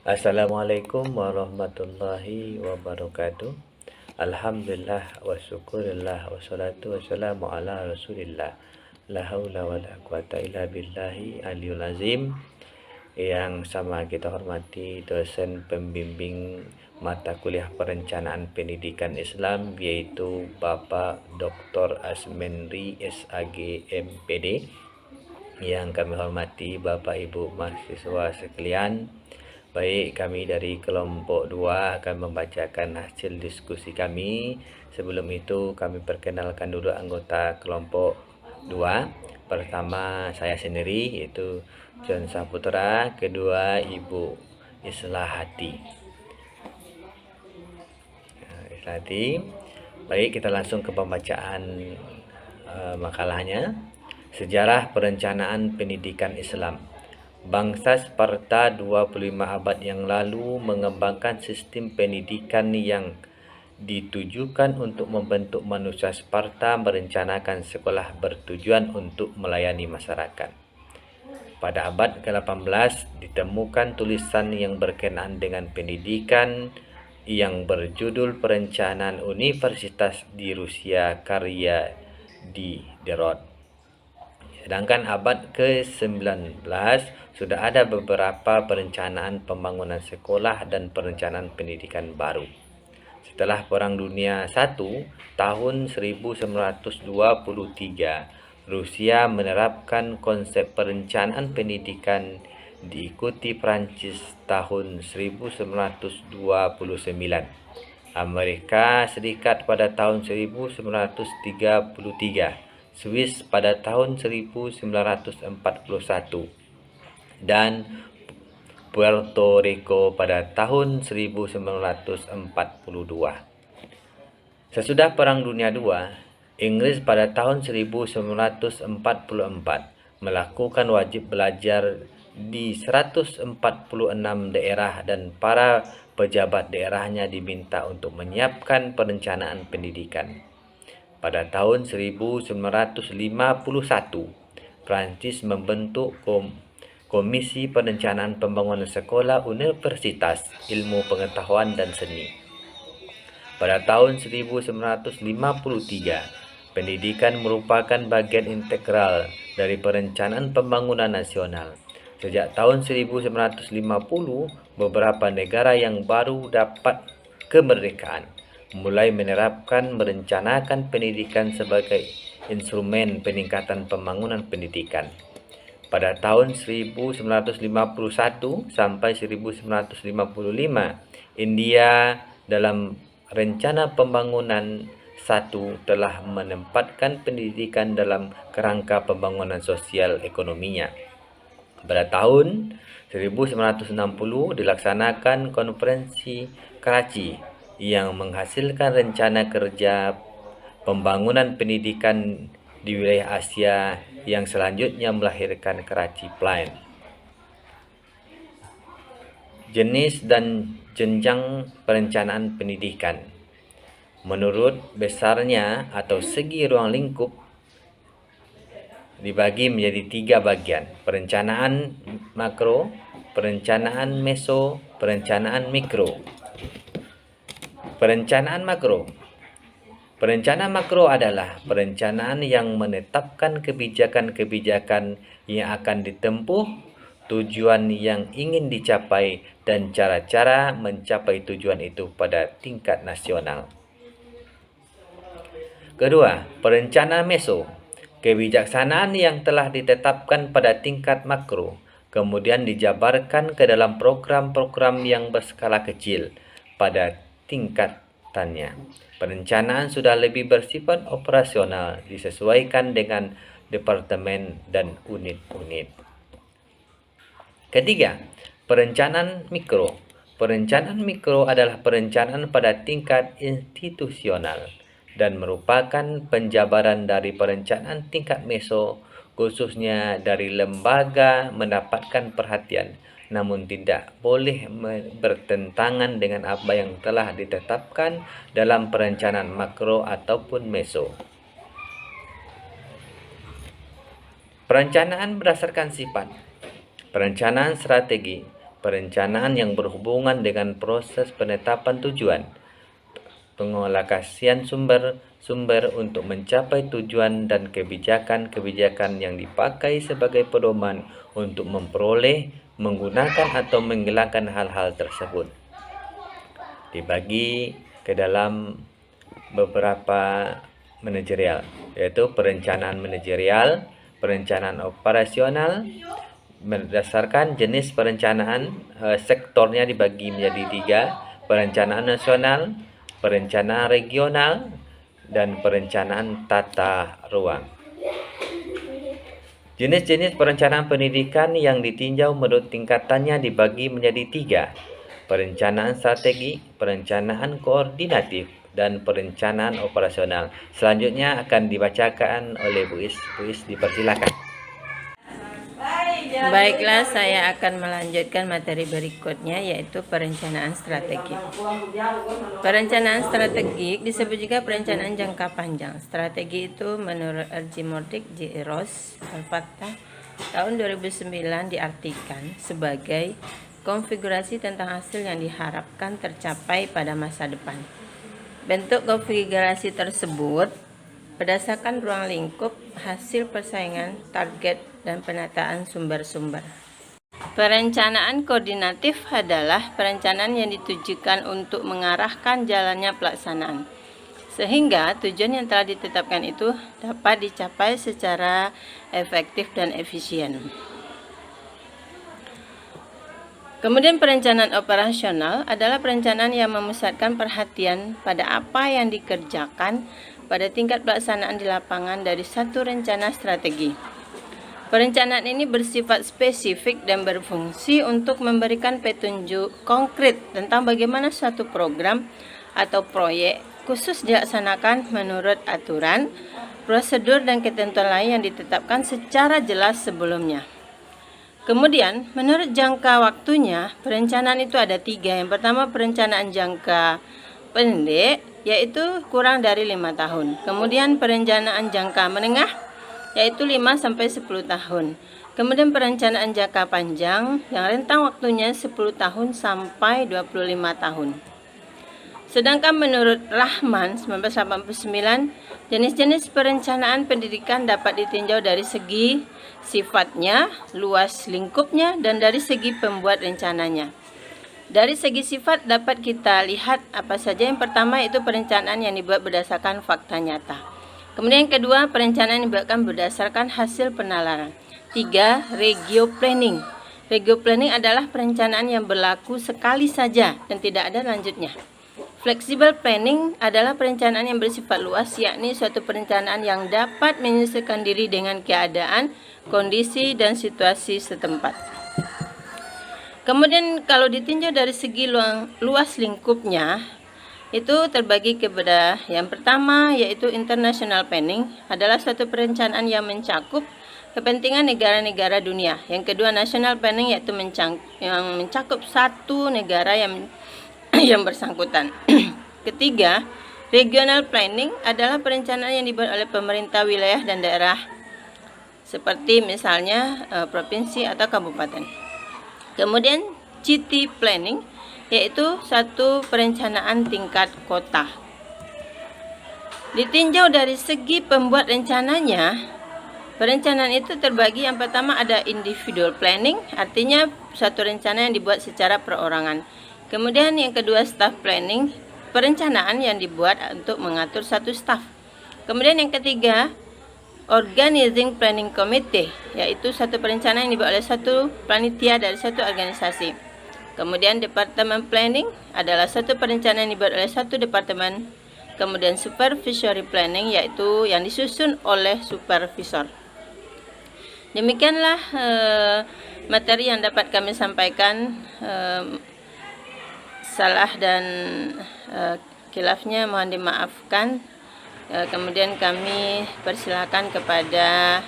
Assalamualaikum warahmatullahi wabarakatuh. Alhamdulillah wa syukurillah wa salatu wassalamu ala rasulillah. La haula wa la quwata illa billahi aliyul azim. Yang sama kita hormati dosen pembimbing mata kuliah perencanaan pendidikan Islam, yaitu Bapak Dr. Asmenri SAG MPD. Yang kami hormati Bapak Ibu mahasiswa sekalian. Baik, kami dari kelompok 2 akan membacakan hasil diskusi kami. Sebelum itu kami perkenalkan dulu anggota kelompok 2. Pertama saya sendiri, yaitu John Saputra. Kedua Ibu Islahati. Baik, kita langsung ke pembacaan makalahnya. Sejarah perencanaan pendidikan Islam. Bangsa Sparta 25 abad yang lalu mengembangkan sistem pendidikan yang ditujukan untuk membentuk manusia. Sparta merencanakan sekolah bertujuan untuk melayani masyarakat. Pada abad ke-18 ditemukan tulisan yang berkenaan dengan pendidikan yang berjudul Perencanaan Universitas di Rusia karya Diderot. Sedangkan abad ke-19 sudah ada beberapa perencanaan pembangunan sekolah dan perencanaan pendidikan baru. Setelah Perang Dunia I tahun 1923, Rusia menerapkan konsep perencanaan pendidikan, diikuti Prancis tahun 1929, Amerika Serikat pada tahun 1933, Swiss pada tahun 1941, dan Puerto Rico pada tahun 1942. Sesudah Perang Dunia II, Inggris pada tahun 1944 melakukan wajib belajar di 146 daerah dan para pejabat daerahnya diminta untuk menyiapkan perencanaan pendidikan. Pada tahun 1951, Prancis membentuk Komisi Perencanaan Pembangunan Sekolah, Universitas, Ilmu Pengetahuan dan Seni. Pada tahun 1953, pendidikan merupakan bagian integral dari perencanaan pembangunan nasional. Sejak tahun 1950, beberapa negara yang baru dapat kemerdekaan mulai merencanakan pendidikan sebagai instrumen peningkatan pembangunan pendidikan. Pada tahun 1951 sampai 1955, India dalam rencana pembangunan 1 telah menempatkan pendidikan dalam kerangka pembangunan sosial ekonominya. Pada tahun 1960 dilaksanakan konferensi Karachi yang menghasilkan rencana kerja pembangunan pendidikan di wilayah Asia yang selanjutnya melahirkan Karachi Plan. Jenis dan jenjang perencanaan pendidikan. Menurut besarnya atau segi ruang lingkup dibagi menjadi 3 bagian: perencanaan makro, perencanaan meso, perencanaan mikro. Perencanaan makro. Perencanaan makro adalah perencanaan yang menetapkan kebijakan-kebijakan yang akan ditempuh, tujuan yang ingin dicapai, dan cara-cara mencapai tujuan itu pada tingkat nasional. Kedua, perencanaan meso. Kebijaksanaan yang telah ditetapkan pada tingkat makro, kemudian dijabarkan ke dalam program-program yang berskala kecil pada tingkatannya. Perencanaan sudah lebih bersifat operasional, disesuaikan dengan departemen dan unit-unit. Ketiga, perencanaan mikro. Perencanaan mikro adalah perencanaan pada tingkat institusional dan merupakan penjabaran dari perencanaan tingkat meso, khususnya dari lembaga mendapatkan perhatian, namun tidak boleh bertentangan dengan apa yang telah ditetapkan dalam perencanaan makro ataupun meso. Perencanaan berdasarkan sifat. Perencanaan strategi. perencanaan yang berhubungan dengan proses penetapan tujuan, pengalokasian sumber-sumber untuk mencapai tujuan, dan kebijakan-kebijakan yang dipakai sebagai pedoman untuk memperoleh, menggunakan atau menghilangkan hal-hal tersebut. Dibagi ke dalam beberapa manajerial, yaitu perencanaan manajerial, perencanaan operasional. Berdasarkan jenis perencanaan, sektornya dibagi menjadi 3, perencanaan nasional, perencanaan regional, dan perencanaan tata ruang. Jenis-jenis perencanaan pendidikan yang ditinjau menurut tingkatannya dibagi menjadi 3, perencanaan strategi, perencanaan koordinatif, dan perencanaan operasional. Selanjutnya akan dibacakan oleh Bu Is. Bu Is, dipersilakan. Baiklah, saya akan melanjutkan materi berikutnya, yaitu perencanaan strategik. Perencanaan strategik disebut juga perencanaan jangka panjang. Strategi itu menurut R.J. Mordick, J. Ross, Al-Fattah, tahun 2009 diartikan sebagai konfigurasi tentang hasil yang diharapkan tercapai pada masa depan. Bentuk konfigurasi tersebut berdasarkan ruang lingkup, hasil persaingan, target, dan penataan sumber-sumber. Perencanaan koordinatif adalah perencanaan yang ditujukan untuk mengarahkan jalannya pelaksanaan, sehingga tujuan yang telah ditetapkan itu dapat dicapai secara efektif dan efisien. Kemudian perencanaan operasional adalah perencanaan yang memusatkan perhatian pada apa yang dikerjakan pada tingkat pelaksanaan di lapangan dari satu rencana strategi. Perencanaan ini bersifat spesifik dan berfungsi untuk memberikan petunjuk konkret tentang bagaimana suatu program atau proyek khusus dilaksanakan menurut aturan, prosedur, dan ketentuan lain yang ditetapkan secara jelas sebelumnya. Kemudian, menurut jangka waktunya, perencanaan itu ada 3. Yang pertama, perencanaan jangka pendek, yaitu kurang dari 5 tahun. Kemudian perencanaan jangka menengah, yaitu 5-10 tahun. Kemudian perencanaan jangka panjang yang rentang waktunya 10 tahun sampai 25 tahun. Sedangkan menurut Rahman 1989, jenis-jenis perencanaan pendidikan dapat ditinjau dari segi sifatnya, luas lingkupnya, dan dari segi pembuat rencananya. Dari segi sifat dapat kita lihat apa saja. Yang pertama itu perencanaan yang dibuat berdasarkan fakta nyata. Kemudian yang kedua, perencanaan yang dibuatkan berdasarkan hasil penalaran. 3, regio planning. Regio planning adalah perencanaan yang berlaku sekali saja dan tidak ada lanjutnya. Flexible planning adalah perencanaan yang bersifat luas, yakni suatu perencanaan yang dapat menyesuaikan diri dengan keadaan, kondisi, dan situasi setempat. Kemudian kalau ditinjau dari segi luas lingkupnya, itu terbagi kepada yang pertama, yaitu international planning, adalah suatu perencanaan yang mencakup kepentingan negara-negara dunia. Yang kedua, national planning, yaitu yang mencakup satu negara yang bersangkutan. Ketiga, regional planning adalah perencanaan yang dibuat oleh pemerintah wilayah dan daerah, seperti misalnya provinsi atau kabupaten. Kemudian city planning, yaitu satu perencanaan tingkat kota. Ditinjau dari segi pembuat rencananya, perencanaan itu terbagi. Yang pertama ada individual planning, artinya satu rencana yang dibuat secara perorangan. Kemudian yang kedua staff planning, perencanaan yang dibuat untuk mengatur satu staff. Kemudian yang ketiga Organizing Planning Committee, yaitu satu perencanaan yang dibuat oleh satu panitia dari satu organisasi. Kemudian Departemen Planning adalah satu perencanaan yang dibuat oleh satu departemen. Kemudian Supervisory Planning, yaitu yang disusun oleh supervisor. Demikianlah materi yang dapat kami sampaikan. Salah dan khilafnya mohon dimaafkan. Kemudian kami persilakan kepada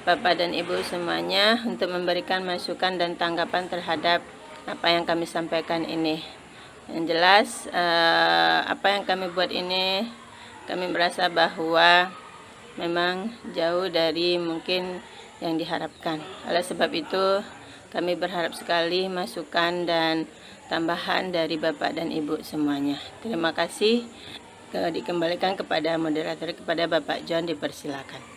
Bapak dan Ibu semuanya untuk memberikan masukan dan tanggapan terhadap apa yang kami sampaikan ini. Yang jelas apa yang kami buat ini, kami merasa bahwa memang jauh dari mungkin yang diharapkan. Oleh sebab itu Kami berharap sekali masukan dan tambahan dari Bapak dan Ibu semuanya. Terima kasih. Dikembalikan kepada moderator, kepada Bapak John, dipersilakan.